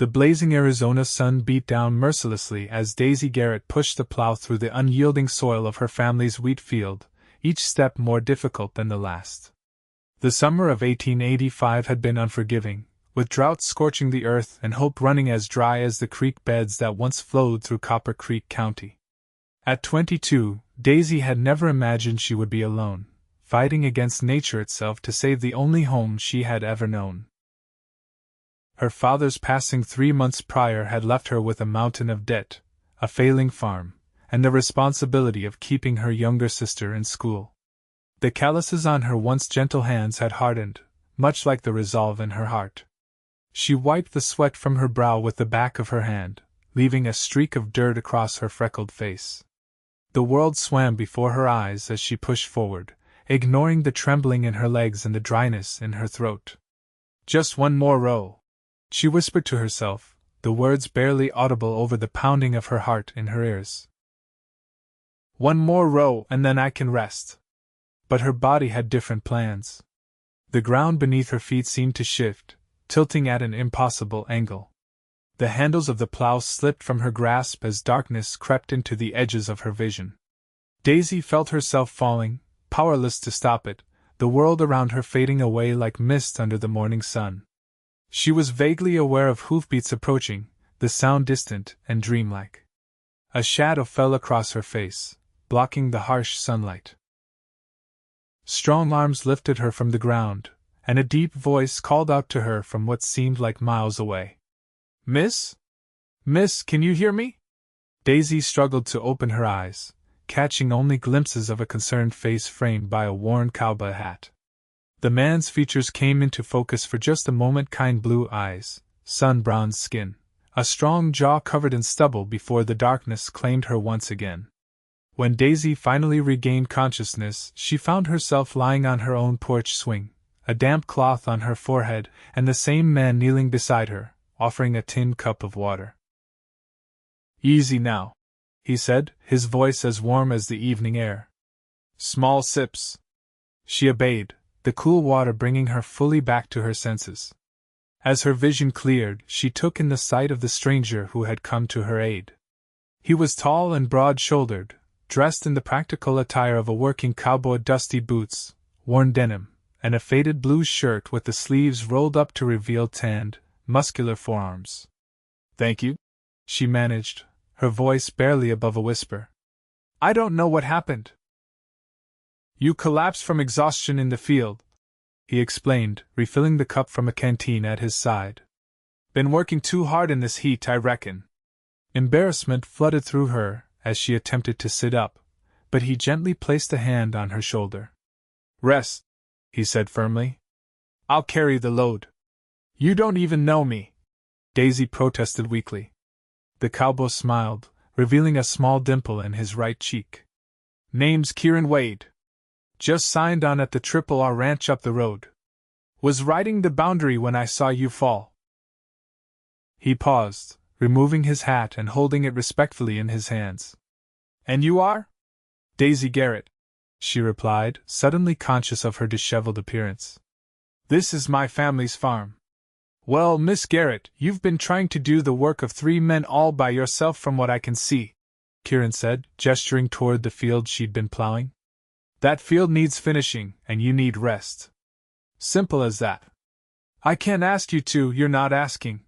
The blazing Arizona sun beat down mercilessly as Daisy Garrett pushed the plow through the unyielding soil of her family's wheat field, each step more difficult than the last. The summer of 1885 had been unforgiving, with drought scorching the earth and hope running as dry as the creek beds that once flowed through Copper Creek County. At 22, Daisy had never imagined she would be alone, fighting against nature itself to save the only home she had ever known. Her father's passing 3 months prior had left her with a mountain of debt, a failing farm, and the responsibility of keeping her younger sister in school. The calluses on her once gentle hands had hardened, much like the resolve in her heart. She wiped the sweat from her brow with the back of her hand, leaving a streak of dirt across her freckled face. The world swam before her eyes as she pushed forward, ignoring the trembling in her legs and the dryness in her throat. "Just one more row," she whispered to herself, the words barely audible over the pounding of her heart in her ears. "One more row and then I can rest." But her body had different plans. The ground beneath her feet seemed to shift, tilting at an impossible angle. The handles of the plow slipped from her grasp as darkness crept into the edges of her vision. Daisy felt herself falling, powerless to stop it, the world around her fading away like mist under the morning sun. She was vaguely aware of hoofbeats approaching, the sound distant and dreamlike. A shadow fell across her face, blocking the harsh sunlight. Strong arms lifted her from the ground, and a deep voice called out to her from what seemed like miles away. "Miss? Miss, can you hear me?" Daisy struggled to open her eyes, catching only glimpses of a concerned face framed by a worn cowboy hat. The man's features came into focus for just a moment, kind blue eyes, sun-browned skin, a strong jaw covered in stubble before the darkness claimed her once again. When Daisy finally regained consciousness, she found herself lying on her own porch swing, a damp cloth on her forehead, and the same man kneeling beside her, offering a tin cup of water. "Easy now," he said, his voice as warm as the evening air. "Small sips." She obeyed, the cool water bringing her fully back to her senses. As her vision cleared, she took in the sight of the stranger who had come to her aid. He was tall and broad-shouldered, dressed in the practical attire of a working cowboy, dusty boots, worn denim, and a faded blue shirt with the sleeves rolled up to reveal tanned, muscular forearms. "Thank you," she managed, her voice barely above a whisper. "I don't know what happened." "You collapsed from exhaustion in the field," he explained, refilling the cup from a canteen at his side. "Been working too hard in this heat, I reckon." Embarrassment flooded through her as she attempted to sit up, but he gently placed a hand on her shoulder. "Rest," he said firmly. "I'll carry the load." "You don't even know me," Daisy protested weakly. The cowboy smiled, revealing a small dimple in his right cheek. "Name's Kieran Wade. Just signed on at the R ranch up the road. Was riding the boundary when I saw you fall." He paused, removing his hat and holding it respectfully in his hands. "And you are?" "Daisy Garrett," she replied, suddenly conscious of her disheveled appearance. "This is my family's farm." "Well, Miss Garrett, you've been trying to do the work of 3 men all by yourself from what I can see," Kieran said, gesturing toward the field she'd been plowing. "That field needs finishing, and you need rest. Simple as that." "I can't ask you to, you're not asking,"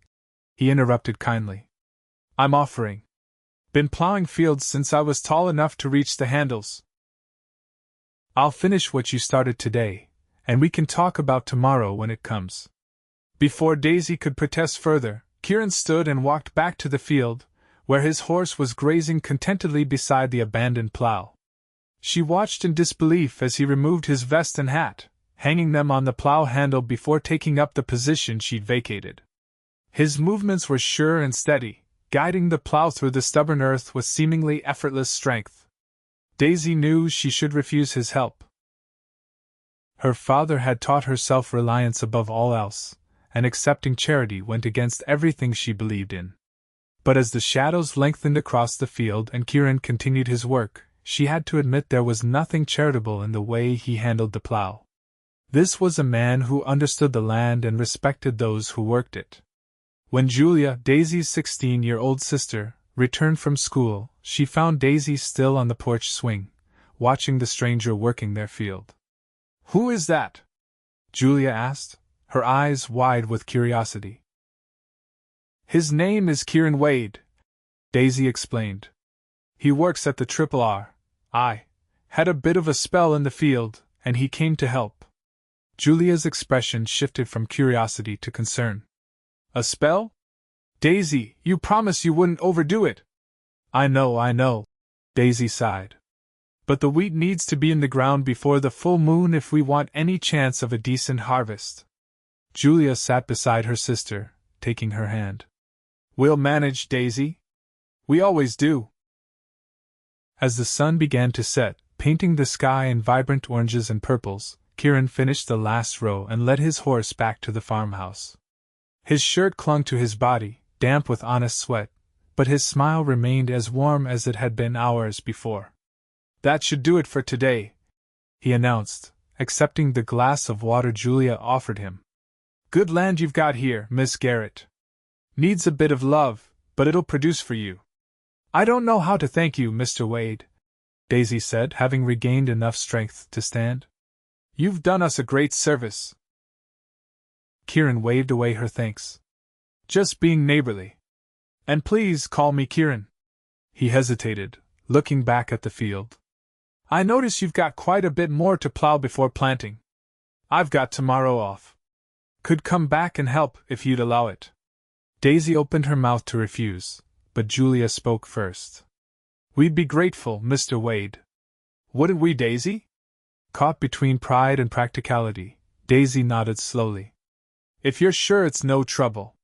he interrupted kindly. "I'm offering. Been plowing fields since I was tall enough to reach the handles. I'll finish what you started today, and we can talk about tomorrow when it comes." Before Daisy could protest further, Kieran stood and walked back to the field, where his horse was grazing contentedly beside the abandoned plow. She watched in disbelief as he removed his vest and hat, hanging them on the plow handle before taking up the position she'd vacated. His movements were sure and steady, guiding the plow through the stubborn earth with seemingly effortless strength. Daisy knew she should refuse his help. Her father had taught her self-reliance above all else, and accepting charity went against everything she believed in. But as the shadows lengthened across the field and Kieran continued his work, she had to admit there was nothing charitable in the way he handled the plow. This was a man who understood the land and respected those who worked it. When Julia, Daisy's 16-year-old sister, returned from school, she found Daisy still on the porch swing, watching the stranger working their field. "Who is that?" Julia asked, her eyes wide with curiosity. "His name is Kieran Wade," Daisy explained. "He works at the RRR. I had a bit of a spell in the field, and he came to help." Julia's expression shifted from curiosity to concern. "A spell? Daisy, you promised you wouldn't overdo it." I know, Daisy sighed. "But the wheat needs to be in the ground before the full moon if we want any chance of a decent harvest." Julia sat beside her sister, taking her hand. "We'll manage, Daisy. We always do." As the sun began to set, painting the sky in vibrant oranges and purples, Kieran finished the last row and led his horse back to the farmhouse. His shirt clung to his body, damp with honest sweat, but his smile remained as warm as it had been hours before. "That should do it for today," he announced, accepting the glass of water Julia offered him. "Good land you've got here, Miss Garrett. Needs a bit of love, but it'll produce for you." "I don't know how to thank you, Mr. Wade," Daisy said, having regained enough strength to stand. "You've done us a great service." Kieran waved away her thanks. "Just being neighborly. And please call me Kieran." He hesitated, looking back at the field. "I notice you've got quite a bit more to plow before planting. I've got tomorrow off. Could come back and help if you'd allow it." Daisy opened her mouth to refuse, but Julia spoke first. "We'd be grateful, Mr. Wade." "Wouldn't we, Daisy?" Caught between pride and practicality, Daisy nodded slowly. "If you're sure it's no trouble."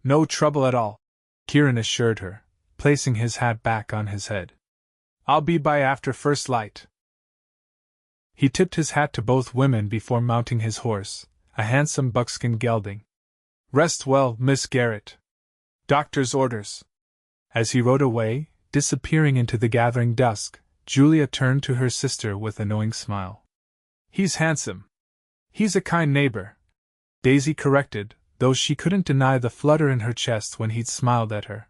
"No trouble at all," Kieran assured her, placing his hat back on his head. "I'll be by after first light." He tipped his hat to both women before mounting his horse, a handsome buckskin gelding. "Rest well, Miss Garrett. Doctor's orders." As he rode away, disappearing into the gathering dusk, Julia turned to her sister with a knowing smile. "He's handsome. He's a kind neighbor," Daisy corrected, though she couldn't deny the flutter in her chest when he'd smiled at her.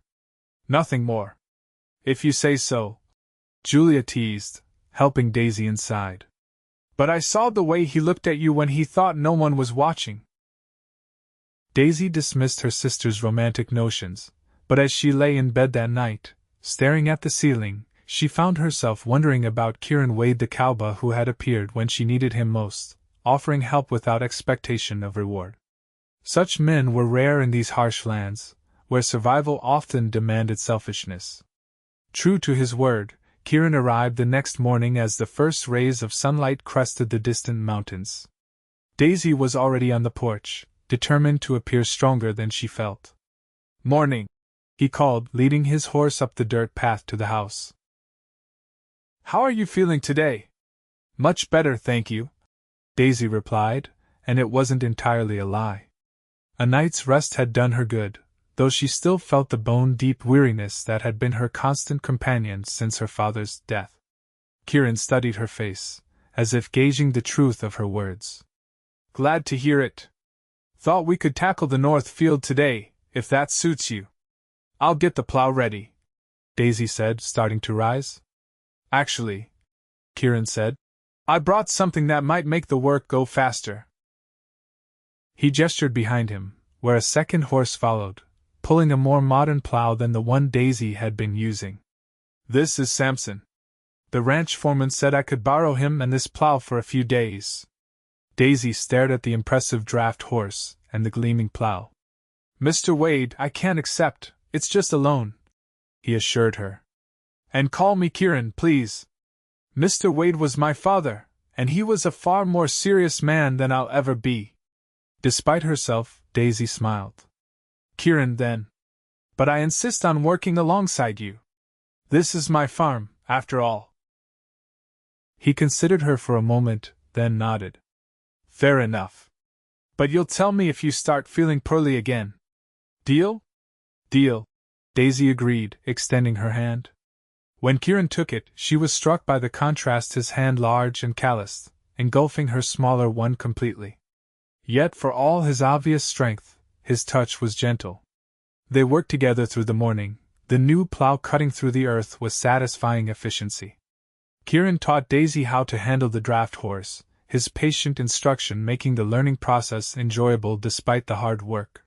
"Nothing more." "If you say so," Julia teased, helping Daisy inside. "But I saw the way he looked at you when he thought no one was watching." Daisy dismissed her sister's romantic notions, but as she lay in bed that night, staring at the ceiling, she found herself wondering about Kieran Wade, the cowboy who had appeared when she needed him most, offering help without expectation of reward. Such men were rare in these harsh lands, where survival often demanded selfishness. True to his word, Kieran arrived the next morning as the first rays of sunlight crested the distant mountains. Daisy was already on the porch, determined to appear stronger than she felt. "Morning," he called, leading his horse up the dirt path to the house. "How are you feeling today?" "Much better, thank you," Daisy replied, and it wasn't entirely a lie. A night's rest had done her good, though she still felt the bone-deep weariness that had been her constant companion since her father's death. Kieran studied her face, as if gauging the truth of her words. "Glad to hear it. Thought we could tackle the north field today, if that suits you." "I'll get the plow ready," Daisy said, starting to rise. "Actually," Kieran said, "I brought something that might make the work go faster." He gestured behind him, where a second horse followed, pulling a more modern plow than the one Daisy had been using. "This is Samson. The ranch foreman said I could borrow him and this plow for a few days." Daisy stared at the impressive draft horse and the gleaming plow. "Mr. Wade, I can't accept, it's just a loan," he assured her. "And call me Kieran, please. Mr. Wade was my father, and he was a far more serious man than I'll ever be." Despite herself, Daisy smiled. "Kieran, then. But I insist on working alongside you. This is my farm, after all." He considered her for a moment, then nodded. "Fair enough. But you'll tell me if you start feeling poorly again. Deal?" "Deal," Daisy agreed, extending her hand. When Kieran took it, she was struck by the contrast, his hand large and calloused, engulfing her smaller one completely. Yet for all his obvious strength, his touch was gentle. They worked together through the morning, the new plow cutting through the earth with satisfying efficiency. Kieran taught Daisy how to handle the draft horse, his patient instruction making the learning process enjoyable despite the hard work.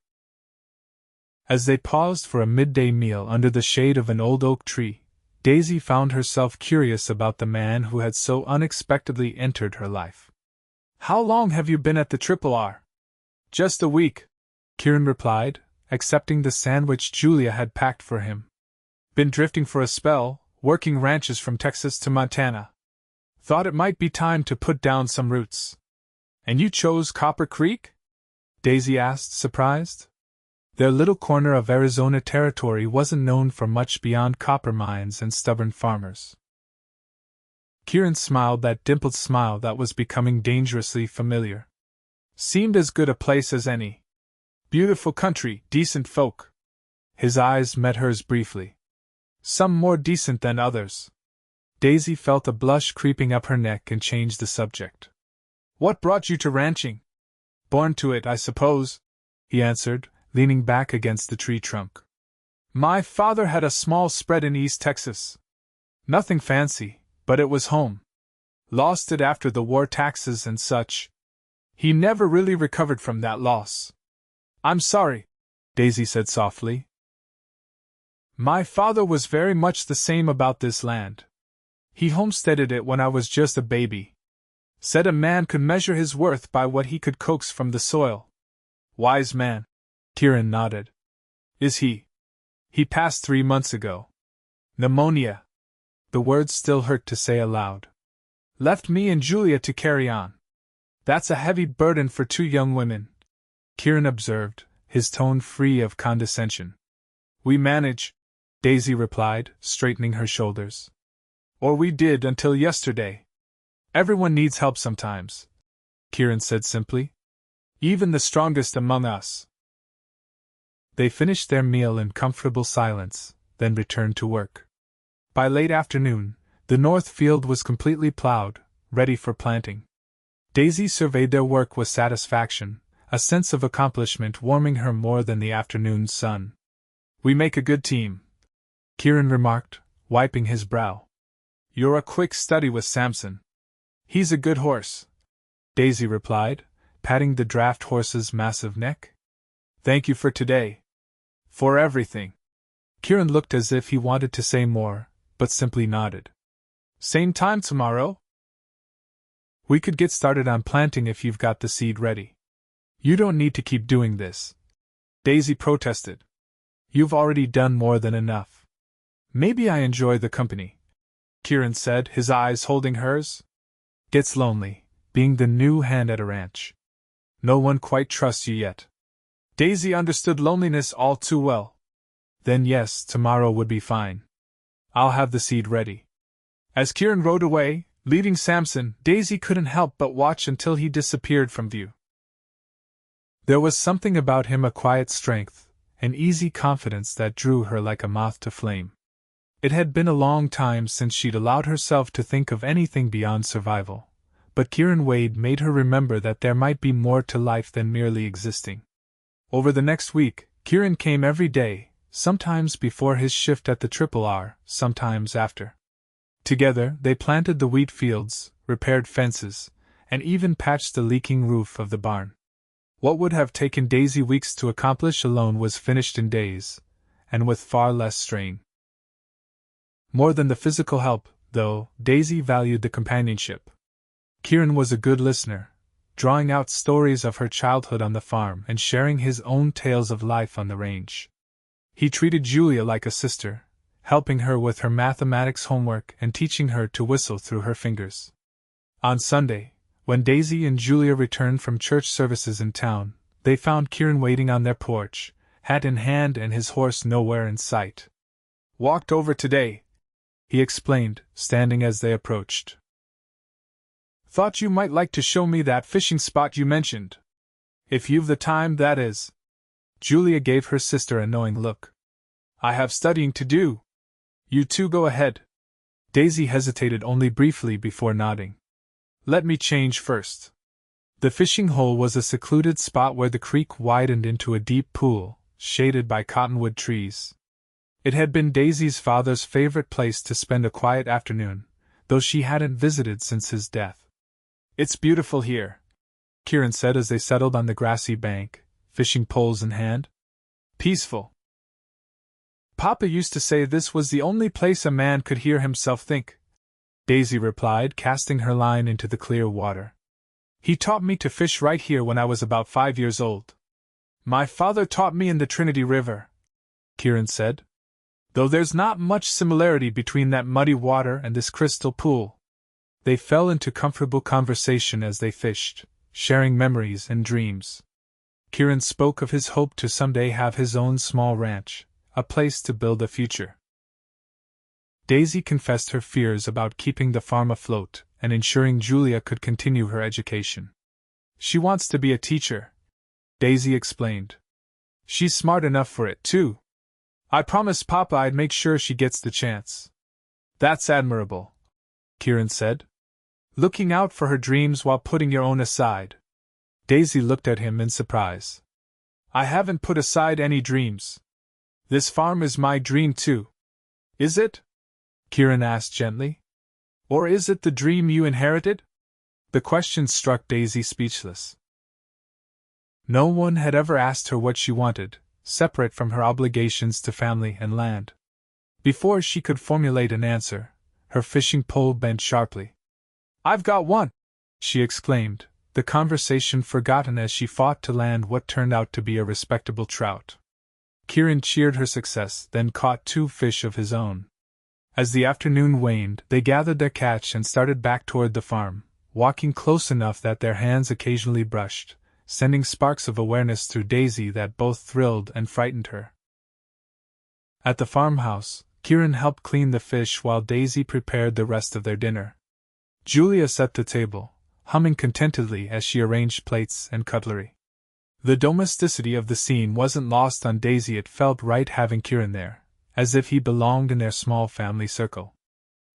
As they paused for a midday meal under the shade of an old oak tree, Daisy found herself curious about the man who had so unexpectedly entered her life. "How long have you been at the Triple R?" "Just a week," Kieran replied, accepting the sandwich Julia had packed for him. "Been drifting for a spell, working ranches from Texas to Montana. Thought it might be time to put down some roots." "And you chose Copper Creek?" Daisy asked, surprised. Their little corner of Arizona territory wasn't known for much beyond copper mines and stubborn farmers. Kieran smiled that dimpled smile that was becoming dangerously familiar. "Seemed as good a place as any. Beautiful country, decent folk." His eyes met hers briefly. "Some more decent than others." Daisy felt a blush creeping up her neck and changed the subject. "What brought you to ranching?" "Born to it, I suppose," he answered, leaning back against the tree trunk. "My father had a small spread in East Texas. Nothing fancy, but it was home. Lost it after the war, taxes and such. He never really recovered from that loss." "I'm sorry," Daisy said softly. "My father was very much the same about this land. He homesteaded it when I was just a baby. Said a man could measure his worth by what he could coax from the soil." "Wise man." Kieran nodded. "Is he?" "He passed 3 months ago. Pneumonia." The words still hurt to say aloud. "Left me and Julia to carry on. That's a heavy burden for 2 young women," Kieran observed, his tone free of condescension. "We manage," Daisy replied, straightening her shoulders. "Or we did until yesterday. Everyone needs help sometimes," Kieran said simply. "Even the strongest among us." They finished their meal in comfortable silence, then returned to work. By late afternoon, the north field was completely plowed, ready for planting. Daisy surveyed their work with satisfaction, a sense of accomplishment warming her more than the afternoon's sun. "We make a good team," Kieran remarked, wiping his brow. "You're a quick study with Samson." "He's a good horse," Daisy replied, patting the draft horse's massive neck. "Thank you for today." "For everything." Kieran looked as if he wanted to say more, but simply nodded. "Same time tomorrow?" "We could get started on planting if you've got the seed ready." "You don't need to keep doing this," Daisy protested. "You've already done more than enough." "Maybe I enjoy the company," Kieran said, his eyes holding hers. "Gets lonely, being the new hand at a ranch. No one quite trusts you yet." Daisy understood loneliness all too well. Then yes, tomorrow would be fine. "I'll have the seed ready." As Kieran rode away, leaving Samson, Daisy couldn't help but watch until he disappeared from view. There was something about him, a quiet strength, an easy confidence that drew her like a moth to flame. It had been a long time since she'd allowed herself to think of anything beyond survival, but Kieran Wade made her remember that there might be more to life than merely existing. Over the next week, Kieran came every day, sometimes before his shift at the Triple R, sometimes after. Together, they planted the wheat fields, repaired fences, and even patched the leaking roof of the barn. What would have taken Daisy weeks to accomplish alone was finished in days, and with far less strain. More than the physical help, though, Daisy valued the companionship. Kieran was a good listener, drawing out stories of her childhood on the farm and sharing his own tales of life on the range. He treated Julia like a sister, helping her with her mathematics homework and teaching her to whistle through her fingers. On Sunday, when Daisy and Julia returned from church services in town, they found Kieran waiting on their porch, hat in hand and his horse nowhere in sight. "Walked over today," he explained, standing as they approached. "Thought you might like to show me that fishing spot you mentioned. If you've the time, that is." Julia gave her sister a knowing look. "I have studying to do." "You two go ahead." Daisy hesitated only briefly before nodding. "Let me change first." The fishing hole was a secluded spot where the creek widened into a deep pool, shaded by cottonwood trees. It had been Daisy's father's favorite place to spend a quiet afternoon, though she hadn't visited since his death. "It's beautiful here," Kieran said as they settled on the grassy bank, fishing poles in hand. "Peaceful." "Papa used to say this was the only place a man could hear himself think," Daisy replied, casting her line into the clear water. "He taught me to fish right here when I was about 5 years old." "My father taught me in the Trinity River," Kieran said. "Though there's not much similarity between that muddy water and this crystal pool." They fell into comfortable conversation as they fished, sharing memories and dreams. Kieran spoke of his hope to someday have his own small ranch, a place to build a future. Daisy confessed her fears about keeping the farm afloat and ensuring Julia could continue her education. "She wants to be a teacher," Daisy explained. "She's smart enough for it, too. I promised Papa I'd make sure she gets the chance." "That's admirable," Kieran said. "Looking out for her dreams while putting your own aside." Daisy looked at him in surprise. "I haven't put aside any dreams. This farm is my dream too." "Is it?" Kieran asked gently. "Or is it the dream you inherited?" The question struck Daisy speechless. No one had ever asked her what she wanted, separate from her obligations to family and land. Before she could formulate an answer, her fishing pole bent sharply. "I've got one!" she exclaimed, the conversation forgotten as she fought to land what turned out to be a respectable trout. Kieran cheered her success, then caught 2 fish of his own. As the afternoon waned, they gathered their catch and started back toward the farm, walking close enough that their hands occasionally brushed, sending sparks of awareness through Daisy that both thrilled and frightened her. At the farmhouse, Kieran helped clean the fish while Daisy prepared the rest of their dinner. Julia set the table, humming contentedly as she arranged plates and cutlery. The domesticity of the scene wasn't lost on Daisy. It felt right having Kieran there, as if he belonged in their small family circle.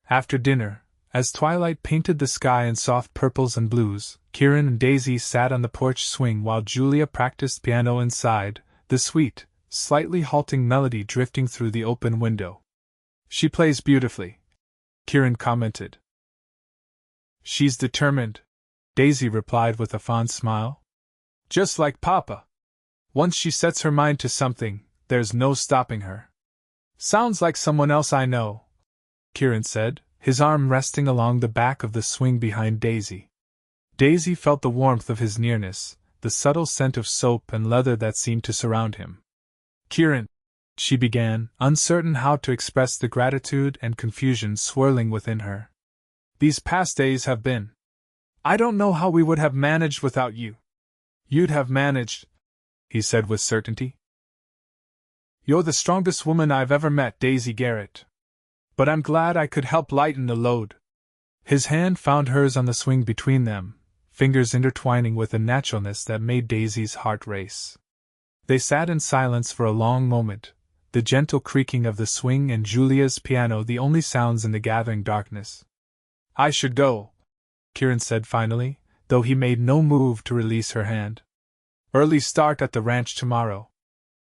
After dinner, as twilight painted the sky in soft purples and blues, Kieran and Daisy sat on the porch swing while Julia practiced piano inside, the sweet, slightly halting melody drifting through the open window. "She plays beautifully," Kieran commented. "She's determined," Daisy replied with a fond smile. "Just like Papa. Once she sets her mind to something, there's no stopping her." "Sounds like someone else I know," Kieran said, his arm resting along the back of the swing behind Daisy. Daisy felt the warmth of his nearness, the subtle scent of soap and leather that seemed to surround him. "Kieran," she began, uncertain how to express the gratitude and confusion swirling within her. "These past days have been. I don't know how we would have managed without you." "You'd have managed," he said with certainty. "You're the strongest woman I've ever met, Daisy Garrett. But I'm glad I could help lighten the load." His hand found hers on the swing between them, fingers intertwining with a naturalness that made Daisy's heart race. They sat in silence for a long moment, the gentle creaking of the swing and Julia's piano the only sounds in the gathering darkness. "I should go," Kieran said finally, though he made no move to release her hand. "Early start at the ranch tomorrow."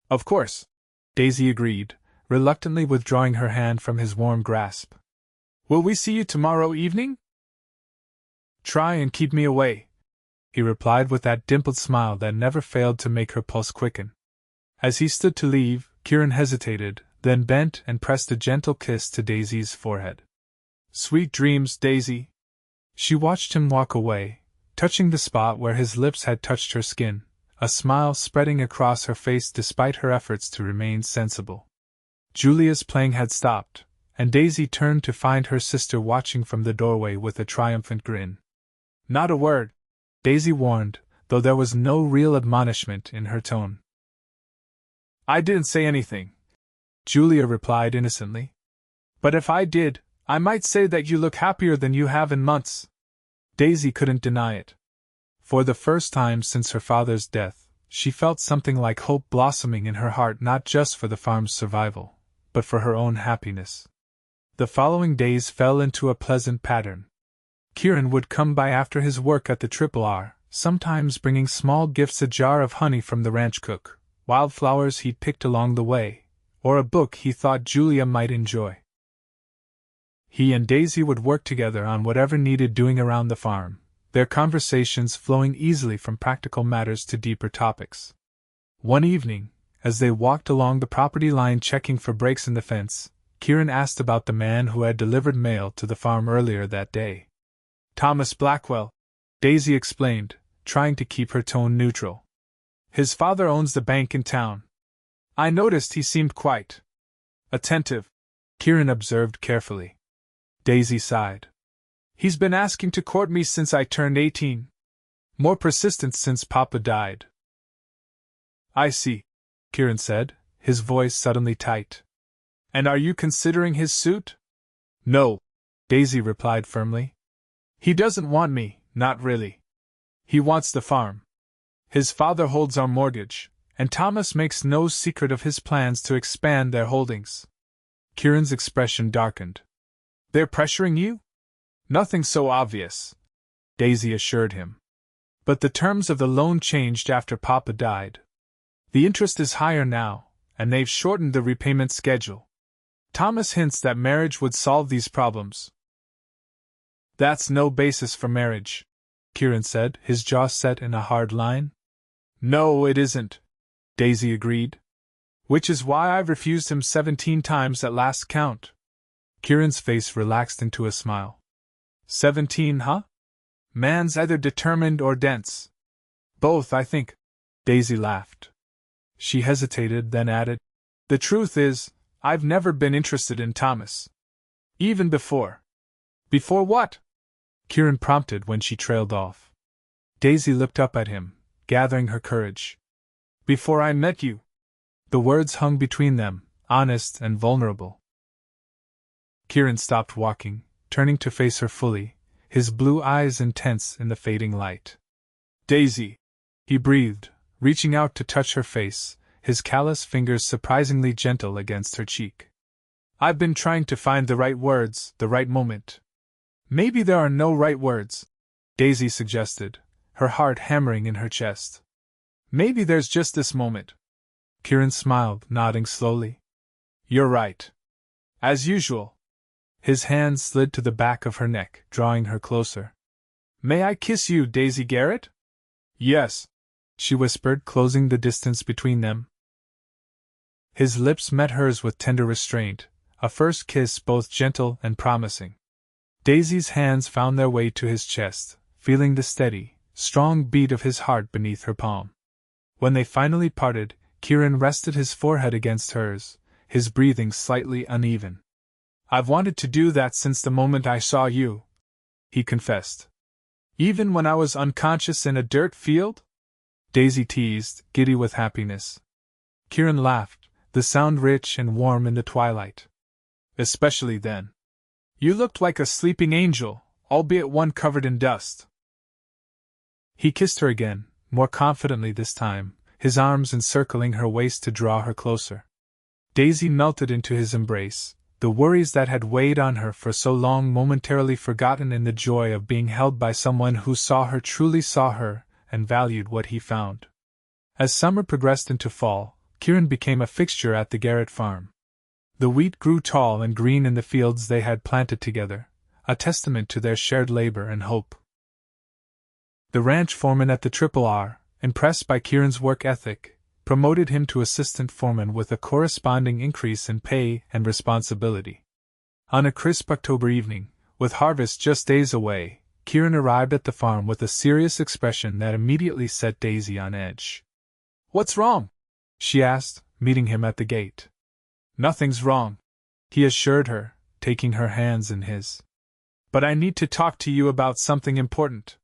"Of course," Daisy agreed, reluctantly withdrawing her hand from his warm grasp. "Will we see you tomorrow evening?" "Try and keep me away," he replied with that dimpled smile that never failed to make her pulse quicken. As he stood to leave, Kieran hesitated, then bent and pressed a gentle kiss to Daisy's forehead. "Sweet dreams, Daisy." She watched him walk away, touching the spot where his lips had touched her skin, a smile spreading across her face despite her efforts to remain sensible. Julia's playing had stopped, and Daisy turned to find her sister watching from the doorway with a triumphant grin. "Not a word," Daisy warned, though there was no real admonishment in her tone. "I didn't say anything," Julia replied innocently. "But if I did, I might say that you look happier than you have in months." Daisy couldn't deny it. For the first time since her father's death, she felt something like hope blossoming in her heart, not just for the farm's survival, but for her own happiness. The following days fell into a pleasant pattern. Kieran would come by after his work at the Triple R, sometimes bringing small gifts, a jar of honey from the ranch cook, wildflowers he'd picked along the way, or a book he thought Julia might enjoy. He and Daisy would work together on whatever needed doing around the farm, their conversations flowing easily from practical matters to deeper topics. One evening, as they walked along the property line checking for breaks in the fence, Kieran asked about the man who had delivered mail to the farm earlier that day. Thomas Blackwell, Daisy explained, trying to keep her tone neutral. His father owns the bank in town. I noticed he seemed quite attentive, Kieran observed carefully. Daisy sighed. He's been asking to court me since I turned 18. More persistent since Papa died. I see, Kieran said, his voice suddenly tight. And are you considering his suit? No, Daisy replied firmly. He doesn't want me, not really. He wants the farm. His father holds our mortgage, and Thomas makes no secret of his plans to expand their holdings. Kieran's expression darkened. They're pressuring you? Nothing so obvious, Daisy assured him. But the terms of the loan changed after Papa died. The interest is higher now, and they've shortened the repayment schedule. Thomas hints that marriage would solve these problems. That's no basis for marriage, Kieran said, his jaw set in a hard line. No, it isn't, Daisy agreed. Which is why I've refused him 17 times at last count. Kieran's face relaxed into a smile. 17, huh? Man's either determined or dense. Both, I think. Daisy laughed. She hesitated, then added, The truth is, I've never been interested in Thomas. Even before. Before what? Kieran prompted when she trailed off. Daisy looked up at him, gathering her courage. Before I met you. The words hung between them, honest and vulnerable. Kieran stopped walking, turning to face her fully, his blue eyes intense in the fading light. Daisy, he breathed, reaching out to touch her face, his callous fingers surprisingly gentle against her cheek. I've been trying to find the right words, the right moment. Maybe there are no right words, Daisy suggested, her heart hammering in her chest. Maybe there's just this moment. Kieran smiled, nodding slowly. You're right. As usual. His hand slid to the back of her neck, drawing her closer. May I kiss you, Daisy Garrett? Yes, she whispered, closing the distance between them. His lips met hers with tender restraint, a first kiss both gentle and promising. Daisy's hands found their way to his chest, feeling the steady, strong beat of his heart beneath her palm. When they finally parted, Kieran rested his forehead against hers, his breathing slightly uneven. I've wanted to do that since the moment I saw you, he confessed. Even when I was unconscious in a dirt field? Daisy teased, giddy with happiness. Kieran laughed, the sound rich and warm in the twilight. Especially then. You looked like a sleeping angel, albeit one covered in dust. He kissed her again, more confidently this time, his arms encircling her waist to draw her closer. Daisy melted into his embrace, the worries that had weighed on her for so long momentarily forgotten in the joy of being held by someone who saw her, truly saw her, and valued what he found. As summer progressed into fall, Kieran became a fixture at the Garrett farm. The wheat grew tall and green in the fields they had planted together, a testament to their shared labor and hope. The ranch foreman at the RRR, impressed by Kieran's work ethic, promoted him to assistant foreman with a corresponding increase in pay and responsibility. On a crisp October evening, with harvest just days away, Kieran arrived at the farm with a serious expression that immediately set Daisy on edge. What's wrong? She asked, meeting him at the gate. Nothing's wrong, he assured her, taking her hands in his. But I need to talk to you about something important.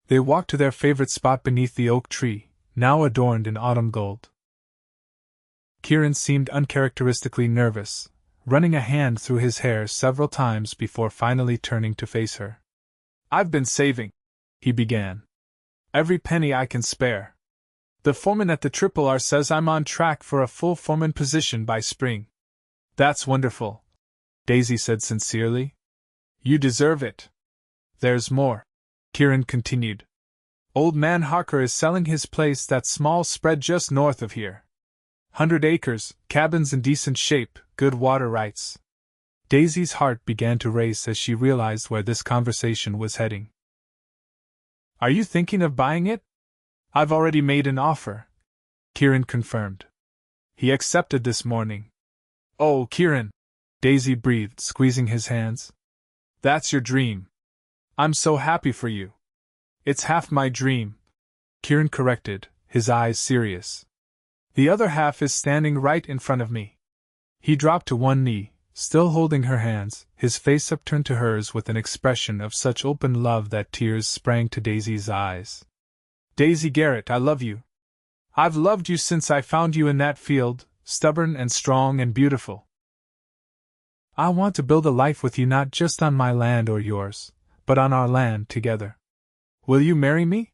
They walked to their favorite spot beneath the oak tree, now adorned in autumn gold. Kieran seemed uncharacteristically nervous, running a hand through his hair several times before finally turning to face her. I've been saving, he began. Every penny I can spare. The foreman at the RRR says I'm on track for a full foreman position by spring. That's wonderful, Daisy said sincerely. You deserve it. There's more, Kieran continued. Old man Harker is selling his place, that small spread just north of here, 100 acres, cabins in decent shape, good water rights. Daisy's heart began to race as she realized where this conversation was heading. Are you thinking of buying it? I've already made an offer, Kieran confirmed. He accepted this morning. Oh, Kieran, Daisy breathed, squeezing his hands. That's your dream. I'm so happy for you. It's half my dream, Kieran corrected, his eyes serious. The other half is standing right in front of me. He dropped to one knee, still holding her hands, his face upturned to hers with an expression of such open love that tears sprang to Daisy's eyes. Daisy Garrett, I love you. I've loved you since I found you in that field, stubborn and strong and beautiful. I want to build a life with you, not just on my land or yours, but on our land together. Will you marry me?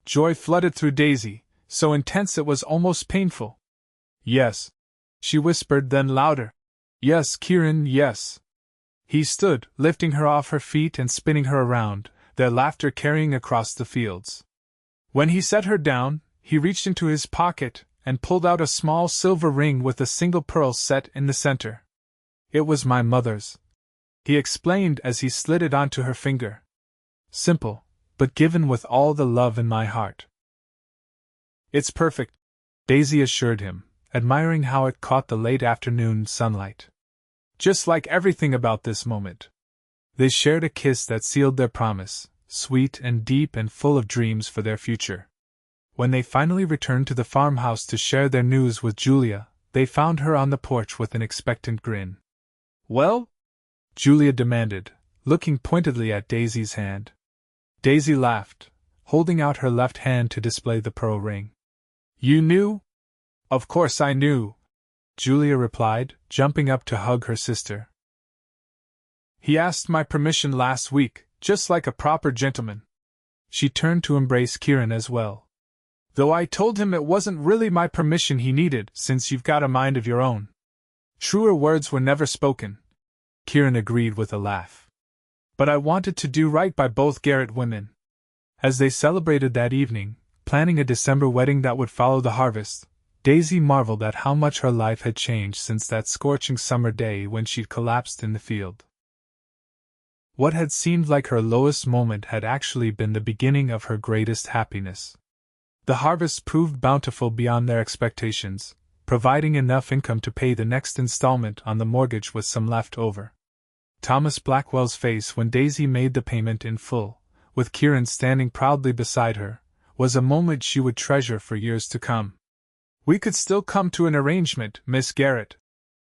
Joy flooded through Daisy, so intense it was almost painful. Yes, she whispered, then louder. Yes, Kieran, yes. He stood, lifting her off her feet and spinning her around, their laughter carrying across the fields. When he set her down, he reached into his pocket and pulled out a small silver ring with a single pearl set in the center. It was my mother's, he explained as he slid it onto her finger. Simple, but given with all the love in my heart. It's perfect, Daisy assured him, admiring how it caught the late afternoon sunlight. Just like everything about this moment. They shared a kiss that sealed their promise, sweet and deep and full of dreams for their future. When they finally returned to the farmhouse to share their news with Julia, they found her on the porch with an expectant grin. Well? Julia demanded, looking pointedly at Daisy's hand. Daisy laughed, holding out her left hand to display the pearl ring. You knew? Of course I knew, Julia replied, jumping up to hug her sister. He asked my permission last week, just like a proper gentleman. She turned to embrace Kieran as well. Though I told him it wasn't really my permission he needed, since you've got a mind of your own. Truer words were never spoken, Kieran agreed with a laugh. But I wanted to do right by both Garrett women. As they celebrated that evening, planning a December wedding that would follow the harvest, Daisy marveled at how much her life had changed since that scorching summer day when she'd collapsed in the field. What had seemed like her lowest moment had actually been the beginning of her greatest happiness. The harvest proved bountiful beyond their expectations, providing enough income to pay the next installment on the mortgage with some left over. Thomas Blackwell's face when Daisy made the payment in full, with Kieran standing proudly beside her, was a moment she would treasure for years to come. We could still come to an arrangement, Miss Garrett,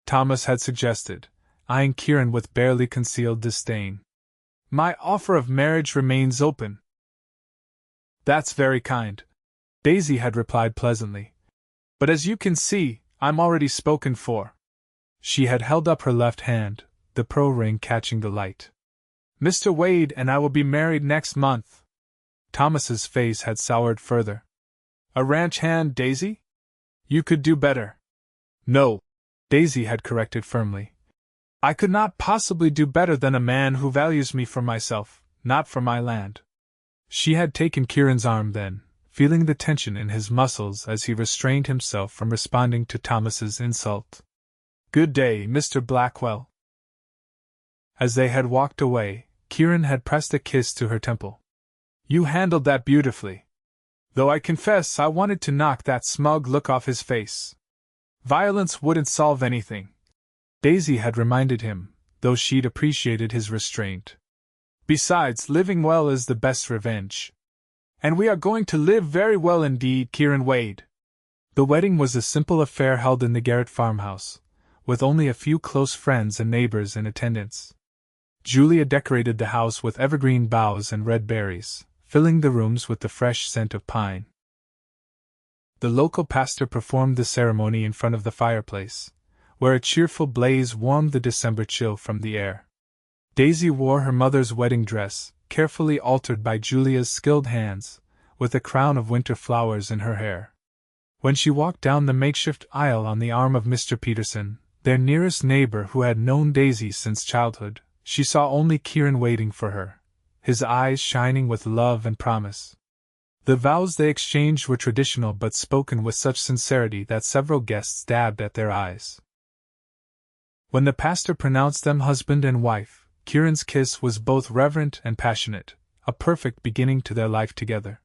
Thomas had suggested, eyeing Kieran with barely concealed disdain. My offer of marriage remains open. That's very kind, Daisy had replied pleasantly. But as you can see, I'm already spoken for. She had held up her left hand, the pearl ring catching the light. Mr. Wade and I will be married next month. Thomas's face had soured further. A ranch hand, Daisy? You could do better. No, Daisy had corrected firmly. I could not possibly do better than a man who values me for myself, not for my land. She had taken Kieran's arm then, feeling the tension in his muscles as he restrained himself from responding to Thomas's insult. Good day, Mr. Blackwell. As they had walked away, Kieran had pressed a kiss to her temple. You handled that beautifully. Though I confess I wanted to knock that smug look off his face. Violence wouldn't solve anything, Daisy had reminded him, though she'd appreciated his restraint. Besides, living well is the best revenge. And we are going to live very well indeed, Kieran Wade. The wedding was a simple affair held in the Garrett farmhouse, with only a few close friends and neighbors in attendance. Julia decorated the house with evergreen boughs and red berries, filling the rooms with the fresh scent of pine. The local pastor performed the ceremony in front of the fireplace, where a cheerful blaze warmed the December chill from the air. Daisy wore her mother's wedding dress, carefully altered by Julia's skilled hands, with a crown of winter flowers in her hair. When she walked down the makeshift aisle on the arm of Mr. Peterson, their nearest neighbor who had known Daisy since childhood, she saw only Kieran waiting for her, his eyes shining with love and promise. The vows they exchanged were traditional but spoken with such sincerity that several guests dabbed at their eyes. When the pastor pronounced them husband and wife, Kieran's kiss was both reverent and passionate, a perfect beginning to their life together.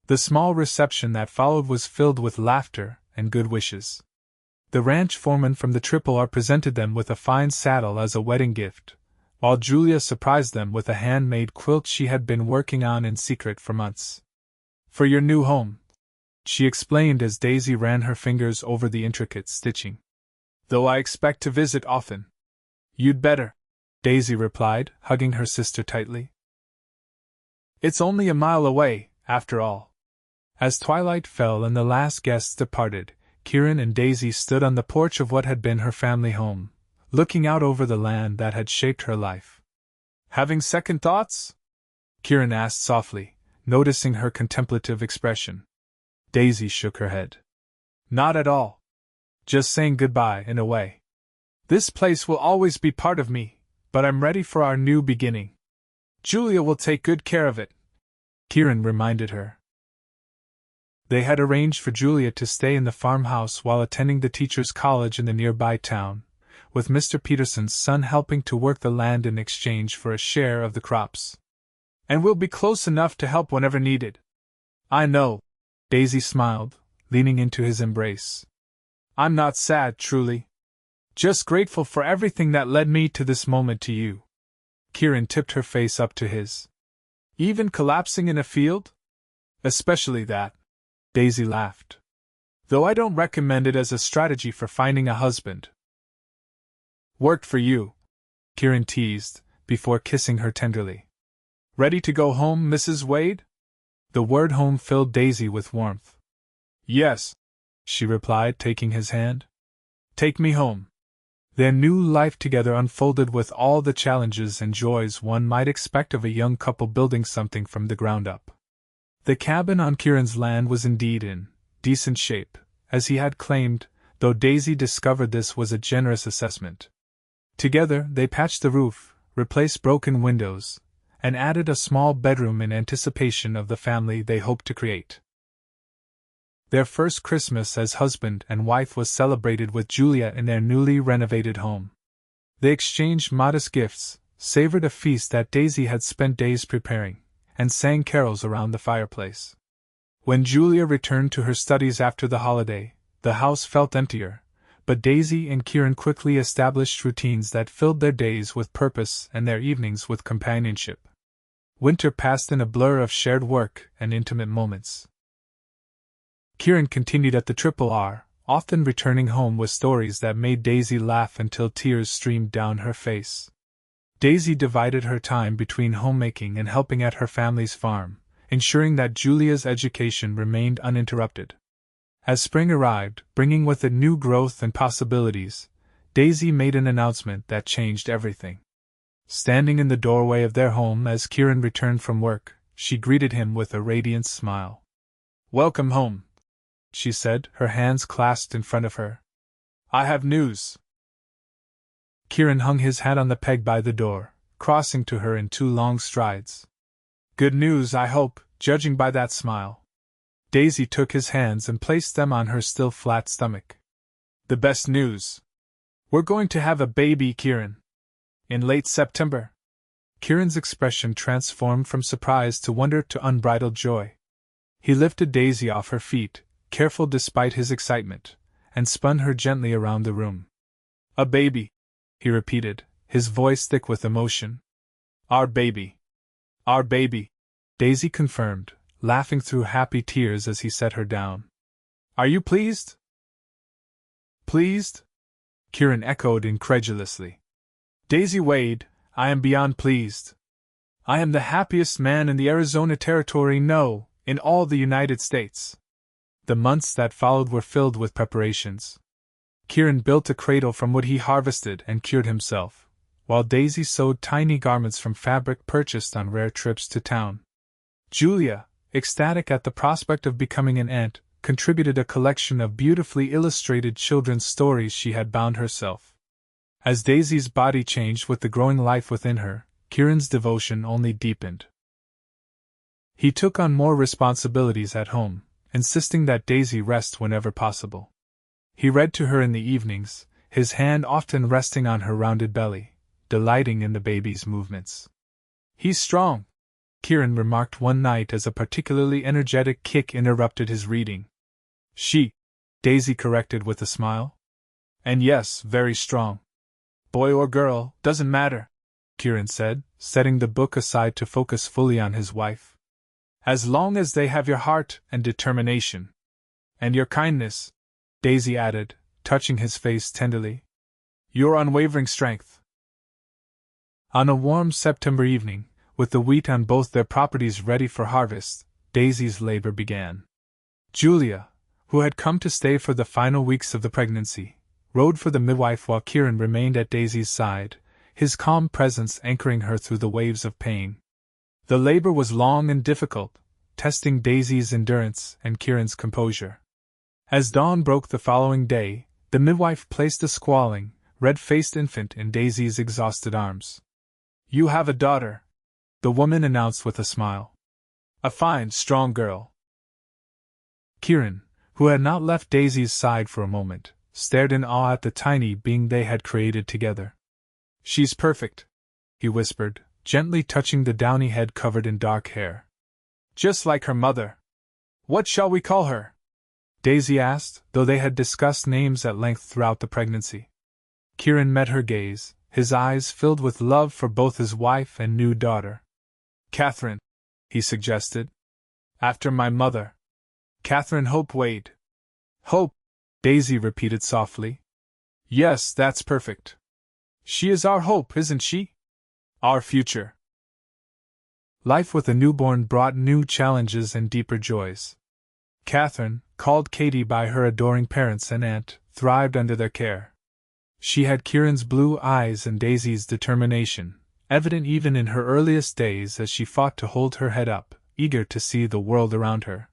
The small reception that followed was filled with laughter and good wishes. The ranch foreman from the Triple R presented them with a fine saddle as a wedding gift, while Julia surprised them with a handmade quilt she had been working on in secret for months. "For your new home," she explained as Daisy ran her fingers over the intricate stitching. "Though I expect to visit often." "You'd better," Daisy replied, hugging her sister tightly. "It's only a mile away, after all." As twilight fell and the last guests departed, Kieran and Daisy stood on the porch of what had been her family home, looking out over the land that had shaped her life. "Having second thoughts?" Kieran asked softly, noticing her contemplative expression. Daisy shook her head. "Not at all. Just saying goodbye, in a way. This place will always be part of me, but I'm ready for our new beginning. Julia will take good care of it," Kieran reminded her. They had arranged for Julia to stay in the farmhouse while attending the teachers' college in the nearby town, with Mr. Peterson's son helping to work the land in exchange for a share of the crops. "And we'll be close enough to help whenever needed." "I know," Daisy smiled, leaning into his embrace. "I'm not sad, truly. Just grateful for everything that led me to this moment to you." Kieran tipped her face up to his. "Even collapsing in a field?" "Especially that," Daisy laughed. "Though I don't recommend it as a strategy for finding a husband." "Worked for you," Kieran teased, before kissing her tenderly. "Ready to go home, Mrs. Wade?" The word home filled Daisy with warmth. "Yes," she replied, taking his hand. "Take me home." Their new life together unfolded with all the challenges and joys one might expect of a young couple building something from the ground up. The cabin on Kieran's land was indeed in decent shape, as he had claimed, though Daisy discovered this was a generous assessment. Together they patched the roof, replaced broken windows, and added a small bedroom in anticipation of the family they hoped to create. Their first Christmas as husband and wife was celebrated with Julia in their newly renovated home. They exchanged modest gifts, savored a feast that Daisy had spent days preparing, and sang carols around the fireplace. When Julia returned to her studies after the holiday, the house felt emptier, but Daisy and Kieran quickly established routines that filled their days with purpose and their evenings with companionship. Winter passed in a blur of shared work and intimate moments. Kieran continued at the Triple R, often returning home with stories that made Daisy laugh until tears streamed down her face. Daisy divided her time between homemaking and helping at her family's farm, ensuring that Julia's education remained uninterrupted. As spring arrived, bringing with it new growth and possibilities, Daisy made an announcement that changed everything. Standing in the doorway of their home as Kieran returned from work, she greeted him with a radiant smile. "Welcome home," she said, her hands clasped in front of her. "I have news." Kieran hung his hat on the peg by the door, crossing to her in 2 long strides. "Good news, I hope, judging by that smile." Daisy took his hands and placed them on her still flat stomach. "The best news. We're going to have a baby, Kieran. In late September." Kieran's expression transformed from surprise to wonder to unbridled joy. He lifted Daisy off her feet, careful despite his excitement, and spun her gently around the room. "A baby," he repeated, his voice thick with emotion. "Our baby. Our baby," Daisy confirmed, laughing through happy tears as he set her down. "Are you pleased?" "Pleased?" Kieran echoed incredulously. "Daisy Wade, I am beyond pleased. I am the happiest man in the Arizona Territory, no, in all the United States." The months that followed were filled with preparations. Kieran built a cradle from wood he harvested and cured himself, while Daisy sewed tiny garments from fabric purchased on rare trips to town. Julia, ecstatic at the prospect of becoming an aunt, contributed a collection of beautifully illustrated children's stories she had bound herself. As Daisy's body changed with the growing life within her, Kieran's devotion only deepened. He took on more responsibilities at home, insisting that Daisy rest whenever possible. He read to her in the evenings, his hand often resting on her rounded belly, delighting in the baby's movements. "He's strong," Kieran remarked one night as a particularly energetic kick interrupted his reading. "She," Daisy corrected with a smile. "And yes, very strong. Boy or girl, doesn't matter," Kieran said, setting the book aside to focus fully on his wife. "As long as they have your heart and determination. And your kindness," Daisy added, touching his face tenderly. "Your unwavering strength." On a warm September evening, with the wheat on both their properties ready for harvest, Daisy's labor began. Julia, who had come to stay for the final weeks of the pregnancy, rode for the midwife while Kieran remained at Daisy's side, his calm presence anchoring her through the waves of pain. The labor was long and difficult, testing Daisy's endurance and Kieran's composure. As dawn broke the following day, the midwife placed a squalling, red-faced infant in Daisy's exhausted arms. "You have a daughter," the woman announced with a smile. "A fine, strong girl." Kieran, who had not left Daisy's side for a moment, stared in awe at the tiny being they had created together. "She's perfect," he whispered, gently touching the downy head covered in dark hair. "Just like her mother. What shall we call her?" Daisy asked, though they had discussed names at length throughout the pregnancy. Kieran met her gaze, his eyes filled with love for both his wife and new daughter. "Catherine," he suggested. "After my mother. Catherine Hope Wade." "Hope," Daisy repeated softly. "Yes, that's perfect. She is our hope, isn't she? Our future." Life with a newborn brought new challenges and deeper joys. Catherine, called Katie by her adoring parents and aunt, thrived under their care. She had Kieran's blue eyes and Daisy's determination, evident even in her earliest days as she fought to hold her head up, eager to see the world around her.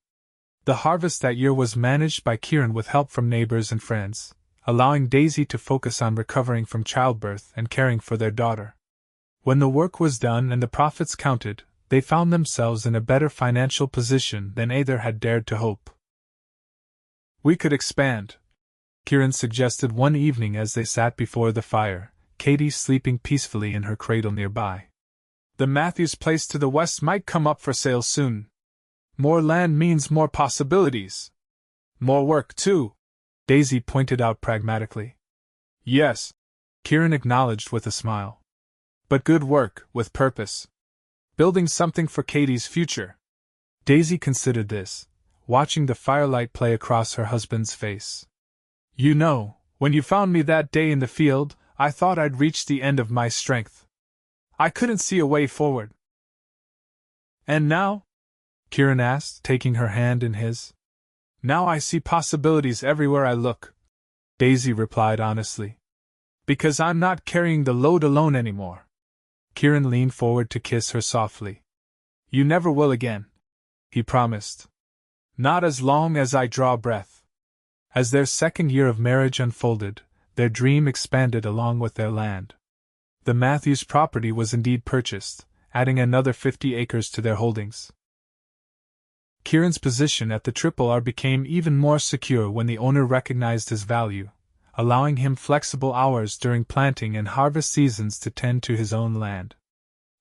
The harvest that year was managed by Kieran with help from neighbors and friends, allowing Daisy to focus on recovering from childbirth and caring for their daughter. When the work was done and the profits counted, they found themselves in a better financial position than either had dared to hope. "We could expand," Kieran suggested one evening as they sat before the fire, Katie sleeping peacefully in her cradle nearby. "The Matthews place to the west might come up for sale soon. More land means more possibilities. More work, too," Daisy pointed out pragmatically. "Yes," Kieran acknowledged with a smile. "But good work, with purpose. Building something for Katie's future." Daisy considered this, watching the firelight play across her husband's face. "You know, when you found me that day in the field, I thought I'd reached the end of my strength. I couldn't see a way forward." "And now?" Kieran asked, taking her hand in his. "Now I see possibilities everywhere I look," Daisy replied honestly. "Because I'm not carrying the load alone anymore." Kieran leaned forward to kiss her softly. "You never will again," he promised. "Not as long as I draw breath." As their second year of marriage unfolded, their dream expanded along with their land. The Matthews property was indeed purchased, adding another 50 acres to their holdings. Kieran's position at the Triple R became even more secure when the owner recognized his value, allowing him flexible hours during planting and harvest seasons to tend to his own land.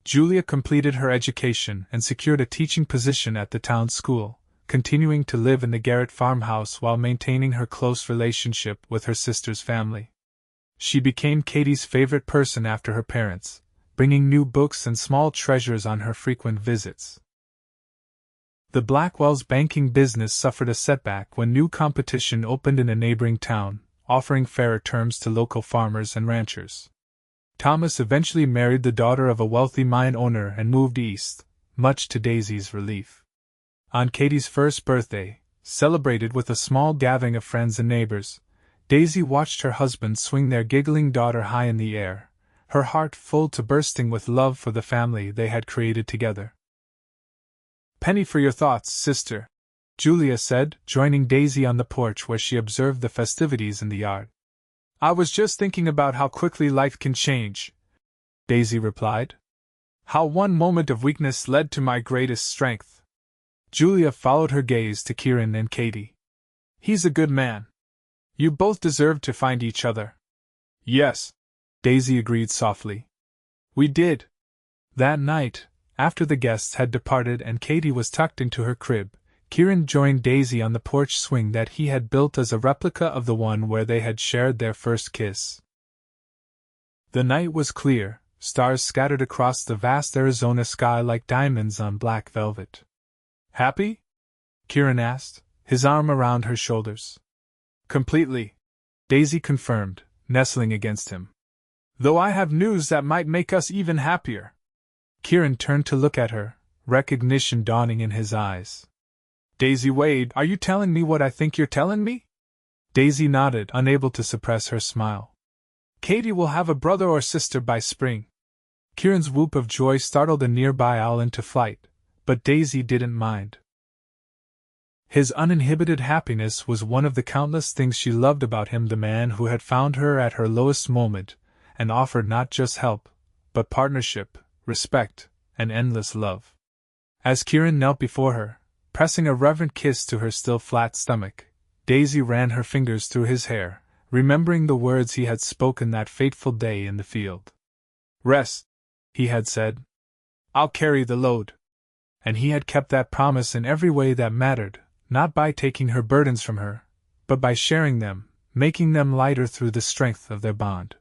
Julia completed her education and secured a teaching position at the town school, continuing to live in the Garrett farmhouse while maintaining her close relationship with her sister's family. She became Katie's favorite person after her parents, bringing new books and small treasures on her frequent visits. The Blackwell's banking business suffered a setback when new competition opened in a neighboring town, offering fairer terms to local farmers and ranchers. Thomas eventually married the daughter of a wealthy mine owner and moved east, much to Daisy's relief. On Katie's first birthday, celebrated with a small gathering of friends and neighbors, Daisy watched her husband swing their giggling daughter high in the air, her heart full to bursting with love for the family they had created together. "Penny for your thoughts, sister," Julia said, joining Daisy on the porch where she observed the festivities in the yard. "I was just thinking about how quickly life can change," Daisy replied. "How one moment of weakness led to my greatest strength. Julia followed her gaze to Kieran and Katie. He's a good man. You both deserve to find each other. Yes, Daisy agreed softly. We did. That night, after the guests had departed and Katie was tucked into her crib, Kieran joined Daisy on the porch swing that he had built as a replica of the one where they had shared their first kiss. The night was clear, stars scattered across the vast Arizona sky like diamonds on black velvet. Happy? Kieran asked, his arm around her shoulders. Completely, Daisy confirmed, nestling against him. Though I have news that might make us even happier. Kieran turned to look at her, recognition dawning in his eyes. Daisy Wade, are you telling me what I think you're telling me? Daisy nodded, unable to suppress her smile. Katie will have a brother or sister by spring. Kieran's whoop of joy startled a nearby owl into flight, but Daisy didn't mind. His uninhibited happiness was one of the countless things she loved about him, the man who had found her at her lowest moment, and offered not just help, but partnership, respect, and endless love. As Kieran knelt before her, pressing a reverent kiss to her still flat stomach, Daisy ran her fingers through his hair, remembering the words he had spoken that fateful day in the field. Rest, he had said. I'll carry the load. And he had kept that promise in every way that mattered, not by taking her burdens from her, but by sharing them, making them lighter through the strength of their bond.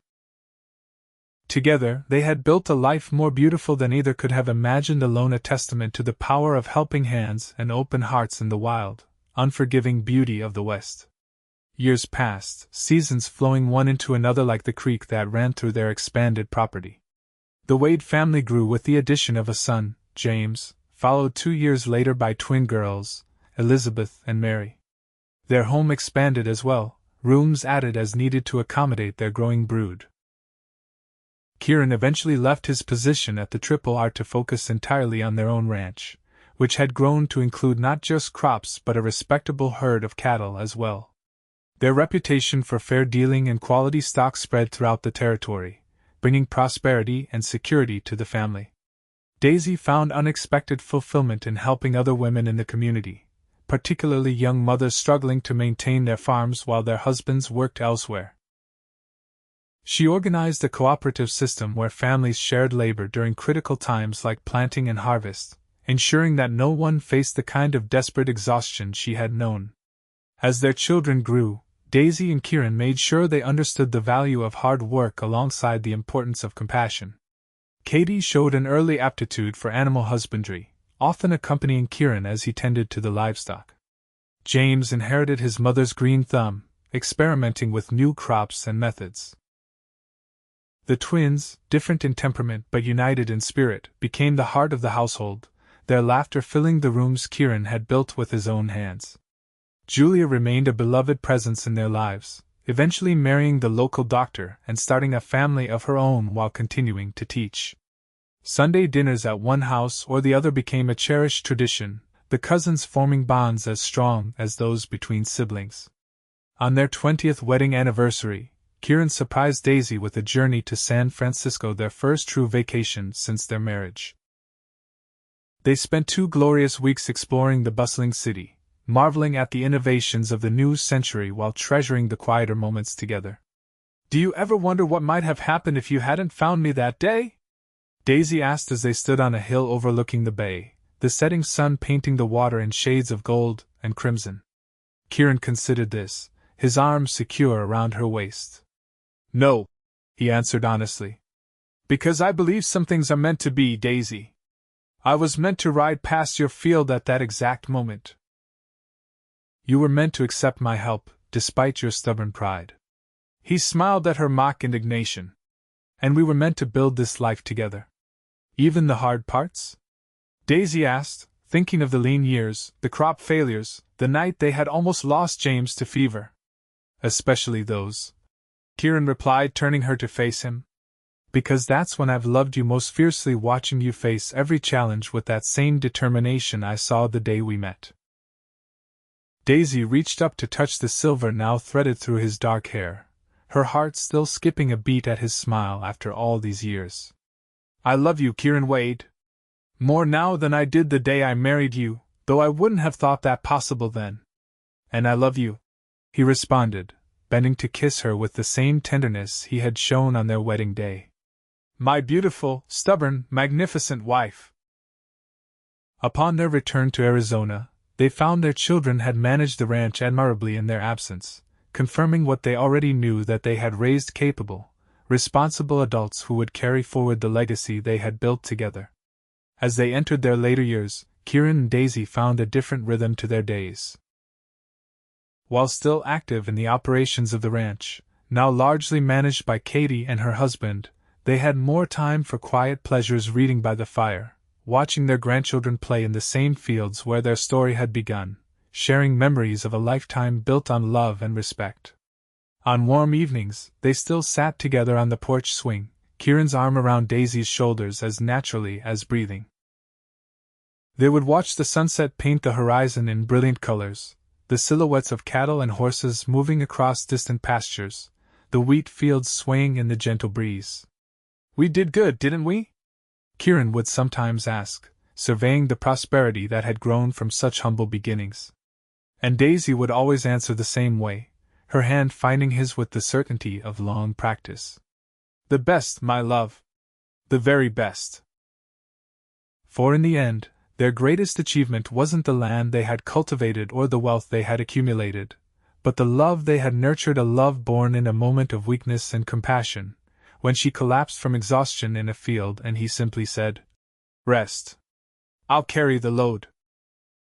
Together, they had built a life more beautiful than either could have imagined, alone a testament to the power of helping hands and open hearts in the wild, unforgiving beauty of the West. Years passed, seasons flowing one into another like the creek that ran through their expanded property. The Wade family grew with the addition of a son, James, followed 2 years later by twin girls, Elizabeth and Mary. Their home expanded as well, rooms added as needed to accommodate their growing brood. Kieran eventually left his position at the Triple R to focus entirely on their own ranch, which had grown to include not just crops but a respectable herd of cattle as well. Their reputation for fair dealing and quality stock spread throughout the territory, bringing prosperity and security to the family. Daisy found unexpected fulfillment in helping other women in the community, particularly young mothers struggling to maintain their farms while their husbands worked elsewhere. She organized a cooperative system where families shared labor during critical times like planting and harvest, ensuring that no one faced the kind of desperate exhaustion she had known. As their children grew, Daisy and Kieran made sure they understood the value of hard work alongside the importance of compassion. Katie showed an early aptitude for animal husbandry, often accompanying Kieran as he tended to the livestock. James inherited his mother's green thumb, experimenting with new crops and methods. The twins, different in temperament but united in spirit, became the heart of the household, their laughter filling the rooms Kieran had built with his own hands. Julia remained a beloved presence in their lives, eventually marrying the local doctor and starting a family of her own while continuing to teach. Sunday dinners at one house or the other became a cherished tradition, the cousins forming bonds as strong as those between siblings. On their 20th wedding anniversary, Kieran surprised Daisy with a journey to San Francisco, their first true vacation since their marriage. They spent 2 glorious weeks exploring the bustling city, marveling at the innovations of the new century while treasuring the quieter moments together. Do you ever wonder what might have happened if you hadn't found me that day? Daisy asked as they stood on a hill overlooking the bay, the setting sun painting the water in shades of gold and crimson. Kieran considered this, his arms secure around her waist. No, he answered honestly. Because I believe some things are meant to be, Daisy. I was meant to ride past your field at that exact moment. You were meant to accept my help, despite your stubborn pride. He smiled at her mock indignation. And we were meant to build this life together. Even the hard parts? Daisy asked, thinking of the lean years, the crop failures, the night they had almost lost James to fever. Especially those. Kieran replied, turning her to face him. Because that's when I've loved you most fiercely, watching you face every challenge with that same determination I saw the day we met. Daisy reached up to touch the silver now threaded through his dark hair, her heart still skipping a beat at his smile after all these years. I love you, Kieran Wade. More now than I did the day I married you, though I wouldn't have thought that possible then. And I love you, he responded, bending to kiss her with the same tenderness he had shown on their wedding day. My beautiful, stubborn, magnificent wife. Upon their return to Arizona, they found their children had managed the ranch admirably in their absence, confirming what they already knew, that they had raised capable, responsible adults who would carry forward the legacy they had built together. As they entered their later years, Kieran and Daisy found a different rhythm to their days. While still active in the operations of the ranch, now largely managed by Katie and her husband, they had more time for quiet pleasures, reading by the fire, watching their grandchildren play in the same fields where their story had begun, sharing memories of a lifetime built on love and respect. On warm evenings, they still sat together on the porch swing, Kieran's arm around Daisy's shoulders as naturally as breathing. They would watch the sunset paint the horizon in brilliant colors, the silhouettes of cattle and horses moving across distant pastures, the wheat fields swaying in the gentle breeze. We did good, didn't we? Kieran would sometimes ask, surveying the prosperity that had grown from such humble beginnings. And Daisy would always answer the same way, her hand finding his with the certainty of long practice. The best, my love. The very best. For in the end, their greatest achievement wasn't the land they had cultivated or the wealth they had accumulated, but the love they had nurtured, a love born in a moment of weakness and compassion, when she collapsed from exhaustion in a field and he simply said, "Rest. I'll carry the load."